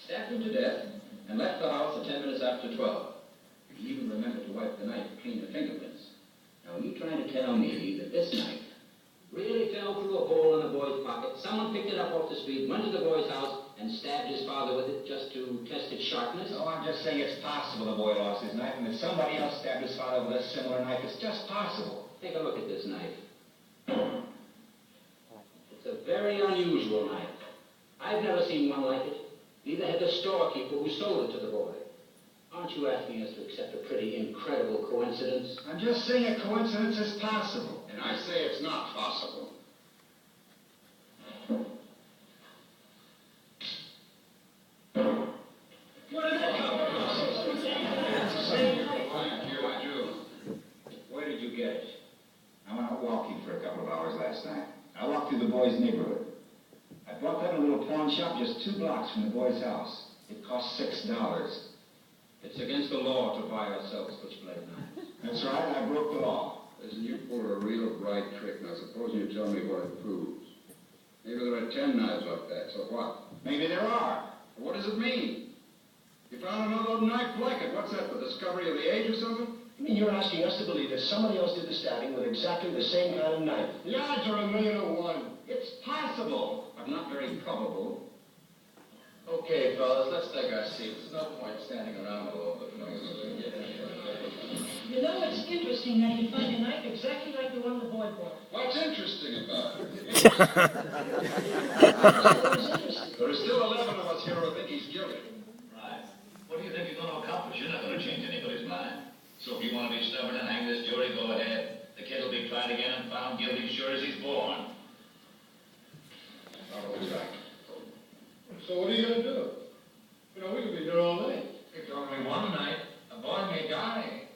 stabbed him to death, and left the house at 10 minutes after 12. He even remembered to wipe the knife to clean the fingerprints. Now, are you trying to tell me that this knife really fell through a hole in the boy's pocket? Someone picked it up off the street, went to the boy's house, and stabbed his father with it just to test its sharpness? No, I'm just saying it's possible the boy lost his knife, and that somebody else stabbed his father with a similar knife. It's just possible. Take a look at this knife. It's a very unusual knife. I've never seen one like it. Neither had the storekeeper who sold it to the boy. Aren't you asking us to accept a pretty incredible coincidence? I'm just saying a coincidence is possible. And I say it's not possible. Where did that come from? Here, I do. Where did you get it? I went out walking for a couple of hours last night. I walked through the boy's neighborhood. I bought that in a little pawn shop just 2 blocks from the boy's house. It cost $6. It's against the law to buy or sell switchblade knives. That's right, I broke the law. Listen, you pulled a real bright trick. Now, suppose you tell me what it proves. Maybe there are 10 knives like that, so what? Maybe there are. What does it mean? You found another knife like it. What's that, the discovery of the age or something? You mean you're asking us to believe that somebody else did the stabbing with exactly the same kind of knife? The odds are 1,000,000 to 1. It's possible. But not very probable. Okay, fellas, let's take our seats. There's no point standing around all over the place. You know, it's interesting that you find a knife exactly like the one the boy bought. What's interesting about it? It was interesting. There are still 11 of us here who think he's guilty. Right. What do you think you're going to accomplish? You're not going to change anybody's mind. So if you want to be stubborn and hang this jury, go ahead. The kid will be tried again and found guilty sure as he's born. Probably right. So what are you going to do? You know, we could be here all night. It's only one night. A boy may die.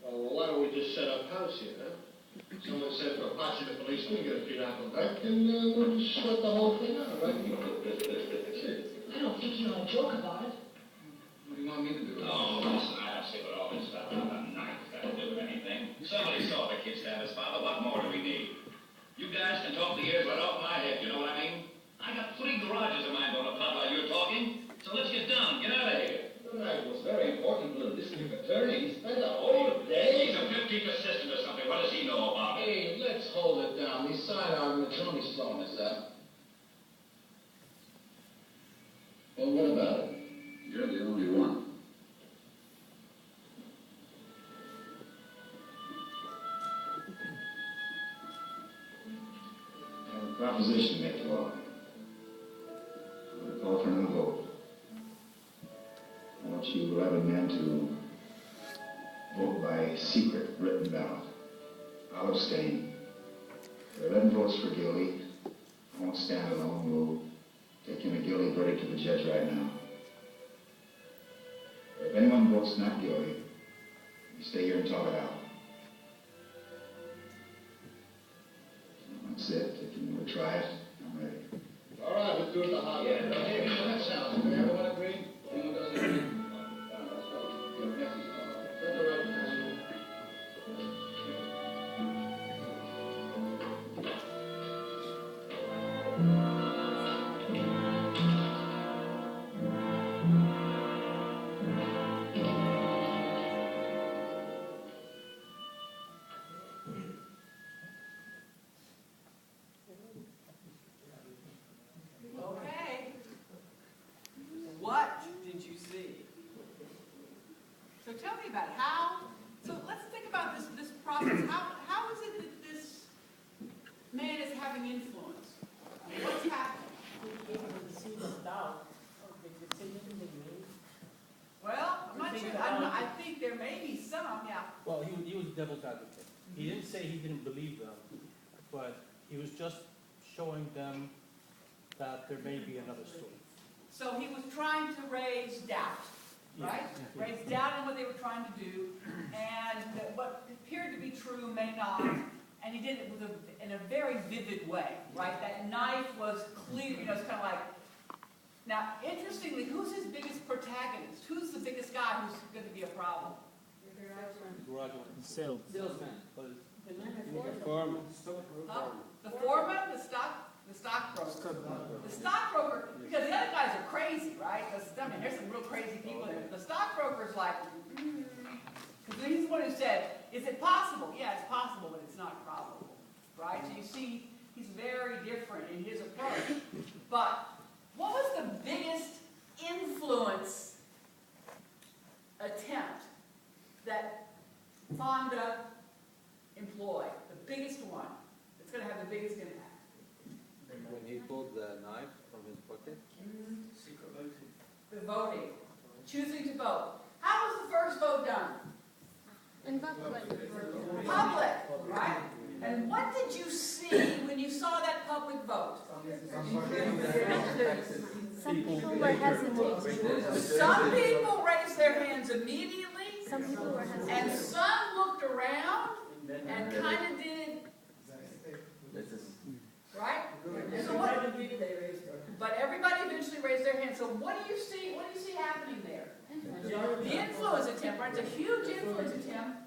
Well, why don't we just set up house here, huh? Someone send for a posse of policemen, get a pinochle back, and we'll just sweat the whole thing out, right? I don't think you ought to joke about it. What do you want me to do? Oh, listen, I don't see what all this stuff about a knife got to do with anything. Somebody saw the kid stab his father. What more do we need? You guys can talk the ears right off my head, you know what I mean? I got 3 garages of mine going to pop while you're talking. So let's get down. Get out of here. Tonight was very important to the district attorney. He spent a whole day. He's a 15th assistant or something. What does he know about it? Hey, let's hold it down. These side arguments are only slowing us up. Well, what about it? You're the only one. I have a proposition to make to all of you. I'm going to call for another vote. I want you 11 men to vote by secret written ballot. I'll abstain. There are 11 votes for guilty. I won't stand alone. We'll take in a guilty verdict to the judge right now. If anyone votes not guilty, you stay here and talk it out. That's it. If you want to try it, I'm ready. All right, let's do it the hot way. Yeah, hey, that sounds good. Everyone agree? Anyone doesn't agree? Okay. What did you see? So tell me about it. So let's think about this process. How is it that this man is having influence? What's happening? Well, I'm not sure. I think there may be some, yeah. Well, he was devil's advocate. He didn't say he didn't believe them, but he was just showing them that there may be another story. So he was trying to raise doubt, right? Yeah. Raise doubt in what they were trying to do, and that what appeared to be true may not. And he did it in a very vivid way, right? That knife was clear, it's kind of like. Now, interestingly, who's his biggest protagonist? Who's the biggest guy who's going to be a problem? Salesman. The foreman. The foreman, the stockbroker. The stockbroker, because the other guys are crazy, right? right? I mean, there's some real crazy people there. The stockbroker's like, because he's the one who said, is it possible? Yeah, it's possible, but it's not probable, right? So you see, he's very different in his approach. But what was the biggest influence attempt that Fonda employed? The biggest one. It's going to have the biggest impact. When he pulled the knife from his pocket? Secret voting. The voting. Choosing to vote. How was the first vote done? In public. Public, right? And what did you see when you saw that public vote? Some people were hesitant. Some people raised their hands immediately, Some people were hesitant. and some looked around and kind of did, right? So what, but everybody eventually raised their hand. So what do you see? What do you see happening there? The influence attempt, right? It's a huge influence attempt.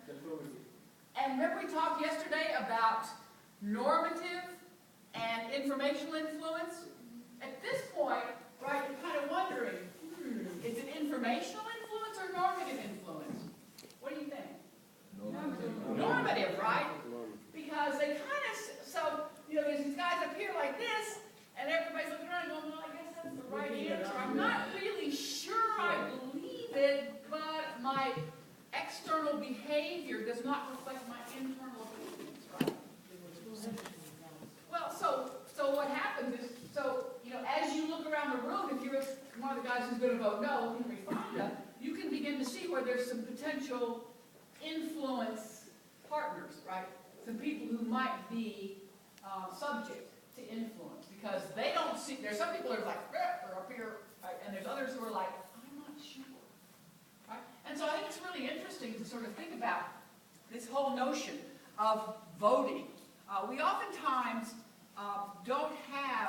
And remember we talked yesterday about normative and informational influence? At this point, right, you're kind of wondering, is it informational influence or normative influence? What do you think? Normative, right? Because they kind of, so, you know, there's these guys up here like this, and everybody's looking around going, well, I guess that's the right answer. I'm not really sure I believe it, but my external behavior does not reflect my internal opinions, right? Well, so what happens is, so, you know, as you look around the room, if you're one of the guys who's going to vote no, Henry Fonda, you can begin to see where there's some potential influence partners, right? Some people who might be subject to influence because they don't see, there's some people who are like, they're up here, right? And there's others who are like, I'm not sure. Right? And so I think it's really interesting to sort of think about this whole notion of voting. We oftentimes don't have